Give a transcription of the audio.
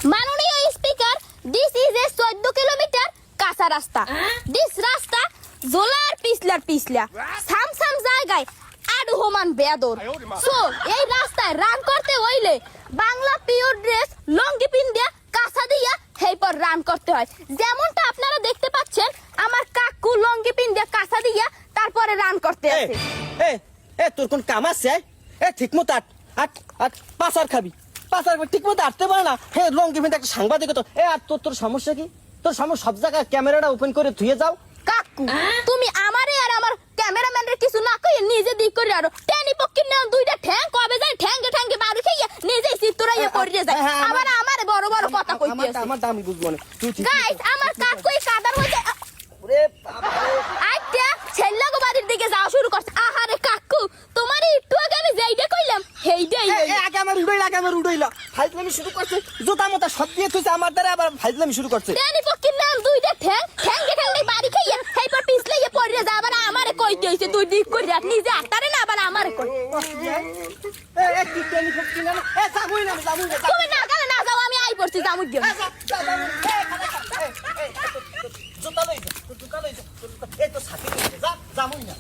মাননীয় speaker, this is a 14 kilometre কাঁচা রাস্তা। দিস রাস্তা জোলার পিছলা সাম জায়গায় আডু হমান বেদর। সো এই রাস্তায় রান করতে হইলে বাংলা পিওর ড্রেস লঙ্গি পিন দিয়া কাঁচা দিয়া হেইপর রান করতে হয়। যেমনটা আপনারা দেখতে পাচ্ছেন আমার কাকু লঙ্গি পিন দিয়া কাঁচা দিয়া তারপরে রান করতে আছে। তোর কোন কাম আছে? ঠিক মতো আট পাচার খাবি ঠিক মতো আটতে পারে না। হে লঙ্গি পিন একটা সাংবাদিক তো। আর তোর সমস্যা কি? তোর সমস্যা সব জায়গায় ক্যামেরাটা ওপেন করে ধুয়ে যাও। কাকু তুমি আমারে আর আমার ক্যামেরাম্যানের কিছু না কই নিজে দিক করে আরো টেনি পক্ষির নাম দুইটা ঠ্যাং কবে যায় ঠ্যাঙ্গে মারু খাইয়া নিজেই চিত্তরাইয়া পড়িয়ে যায়। আবার আমারে বড় কথা কইতে আছে। আমার দামি বুঝবো না তুই। গাইস আমার কাকু এই কাদার মধ্যে ওরে বাবা আইটা ছেল্লাগো বাড়ির দিকে যাওয়া শুরু করছে। আহারে কাকু তোমার একটু আগে আমি যেইটা কইলাম সেইটাই আগে আমার উড়াইলা ফাইজলামি শুরু করছে। জোতা মোতা সব দিয়ে তুই আমার দ্বারা আবার ফাইজলামি শুরু করছে। টেনি পক্ষির নাম দুইটা ঠ্যাঙ্গে বাড়ি খাইয়া হেইপর পিছলাইয়া পড়িয়ে যায়। আবার আমারে কইতে হইছে তুই দিক করে রাখ নিজে আটারে না আবার আমারে কই। তুমি না গেলে না যাও আমি আই পড়ছি জামুর দিয়ে। জোতা লই যা এই তো সাথে যা জামুই না।